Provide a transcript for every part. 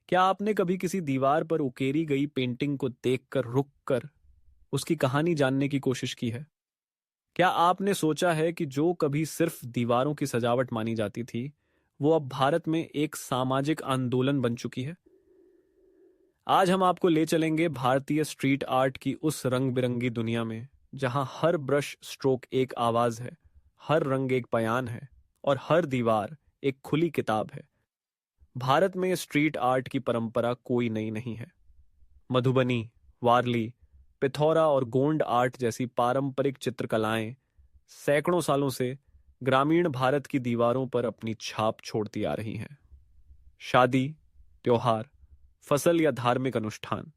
क्या आपने कभी किसी दीवार पर उकेरी गई पेंटिंग को देखकर रुक कर उसकी कहानी जानने की कोशिश की है? क्या आपने सोचा है कि जो कभी सिर्फ दीवारों की सजावट मानी जाती थी, वो अब भारत में एक सामाजिक आंदोलन बन चुकी है? आज हम आपको ले चलेंगे भारतीय स्ट्रीट आर्ट की उस रंग बिरंगी दुनिया में, जहां हर ब्रश स्ट्रोक एक आवाज है, हर रंग एक बयान है और हर दीवार एक खुली किताब है। भारत में स्ट्रीट आर्ट की परंपरा कोई नई नहीं है। मधुबनी, वारली, पिथौरा और गोंड आर्ट जैसी पारंपरिक चित्रकलाएं सैकड़ों सालों से ग्रामीण भारत की दीवारों पर अपनी छाप छोड़ती आ रही हैं। शादी, त्योहार, फसल या धार्मिक अनुष्ठान,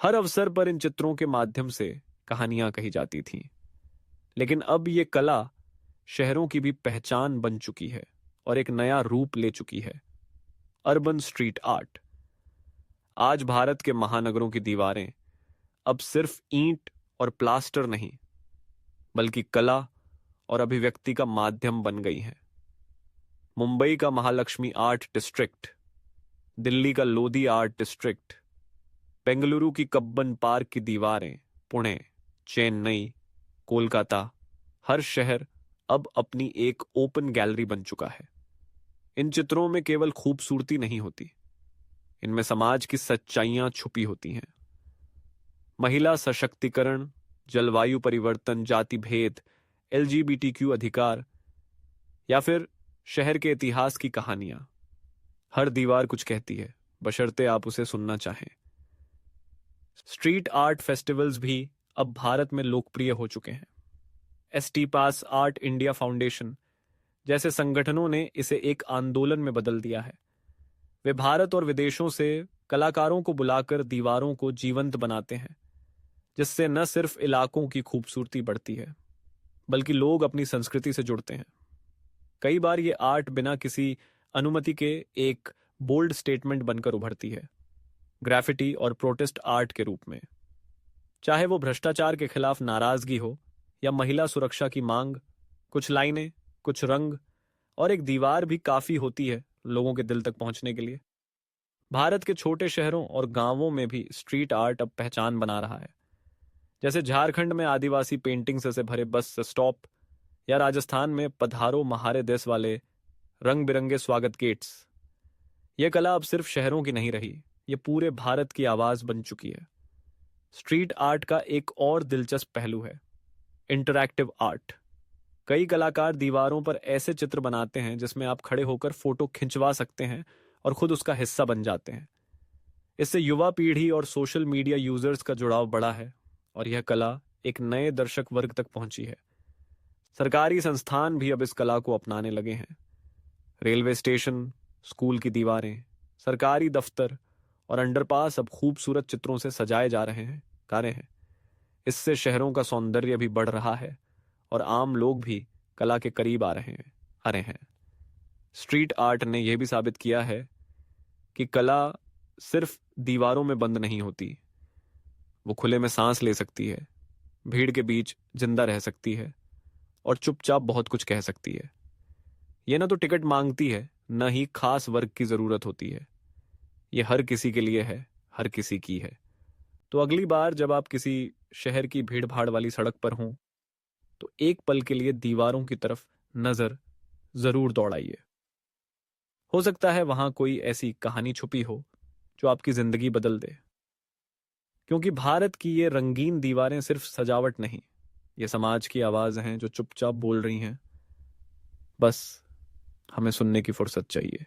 हर अवसर पर इन चित्रों के माध्यम से कहानियां कही जाती थीं। लेकिन अब ये कला शहरों की भी पहचान बन चुकी है और एक नया रूप ले चुकी है, अर्बन स्ट्रीट आर्ट। आज भारत के महानगरों की दीवारें अब सिर्फ ईंट और प्लास्टर नहीं, बल्कि कला और अभिव्यक्ति का माध्यम बन गई हैं। मुंबई का महालक्ष्मी आर्ट डिस्ट्रिक्ट, दिल्ली का लोधी आर्ट डिस्ट्रिक्ट, बेंगलुरु की कब्बन पार्क की दीवारें, पुणे, चेन्नई, कोलकाता, हर शहर अब अपनी एक ओपन गैलरी बन चुका है। इन चित्रों में केवल खूबसूरती नहीं होती, इनमें समाज की सच्चाइयां छुपी होती हैं। महिला सशक्तिकरण, जलवायु परिवर्तन, जाति भेद, LGBTQ अधिकार या फिर शहर के इतिहास की कहानियां, हर दीवार कुछ कहती है, बशर्ते आप उसे सुनना चाहें। स्ट्रीट आर्ट फेस्टिवल्स भी अब भारत में लोकप्रिय हो चुके हैं। ST पास आर्ट इंडिया फाउंडेशन जैसे संगठनों ने इसे एक आंदोलन में बदल दिया है। वे भारत और विदेशों से कलाकारों को बुलाकर दीवारों को जीवंत बनाते हैं, जिससे न सिर्फ इलाकों की खूबसूरती बढ़ती है, बल्कि लोग अपनी संस्कृति से जुड़ते हैं। कई बार ये आर्ट बिना किसी अनुमति के एक बोल्ड स्टेटमेंट बनकर उभरती है, ग्राफिटी और प्रोटेस्ट आर्ट के रूप में। चाहे वो भ्रष्टाचार के खिलाफ नाराजगी हो या महिला सुरक्षा की मांग, कुछ लाइनें, कुछ रंग और एक दीवार भी काफी होती है लोगों के दिल तक पहुंचने के लिए। भारत के छोटे शहरों और गांवों में भी स्ट्रीट आर्ट अब पहचान बना रहा है। जैसे झारखंड में आदिवासी पेंटिंग से भरे बस स्टॉप या राजस्थान में पधारो महारे देश वाले रंग बिरंगे स्वागत गेट्स। यह कला अब सिर्फ शहरों की नहीं रही, ये पूरे भारत की आवाज बन चुकी है। स्ट्रीट आर्ट का एक और दिलचस्प पहलू है इंटरैक्टिव आर्ट। कई कलाकार दीवारों पर ऐसे चित्र बनाते हैं जिसमें आप खड़े होकर फोटो खिंचवा सकते हैं और खुद उसका हिस्सा बन जाते हैं। इससे युवा पीढ़ी और सोशल मीडिया यूजर्स का जुड़ाव बढ़ा है और यह कला एक नए दर्शक वर्ग तक पहुंची है। सरकारी संस्थान भी अब इस कला को अपनाने लगे हैं। रेलवे स्टेशन, स्कूल की दीवारें, सरकारी दफ्तर और अंडरपास अब खूबसूरत चित्रों से सजाए जा रहे हैं। इससे शहरों का सौंदर्य भी बढ़ रहा है और आम लोग भी कला के करीब आ रहे हैं। स्ट्रीट आर्ट ने यह भी साबित किया है कि कला सिर्फ दीवारों में बंद नहीं होती, वो खुले में सांस ले सकती है, भीड़ के बीच जिंदा रह सकती है और चुपचाप बहुत कुछ कह सकती है। यह ना तो टिकट मांगती है, न ही खास वर्ग की जरूरत होती है। यह हर किसी के लिए है, हर किसी की है। तो अगली बार जब आप किसी शहर की भीड़ भाड़ वाली सड़क पर हों, तो एक पल के लिए दीवारों की तरफ नजर जरूर दौड़ाइए। हो सकता है वहां कोई ऐसी कहानी छुपी हो जो आपकी जिंदगी बदल दे। क्योंकि भारत की ये रंगीन दीवारें सिर्फ सजावट नहीं, ये समाज की आवाज हैं जो चुपचाप बोल रही हैं। बस हमें सुनने की फुर्सत चाहिए।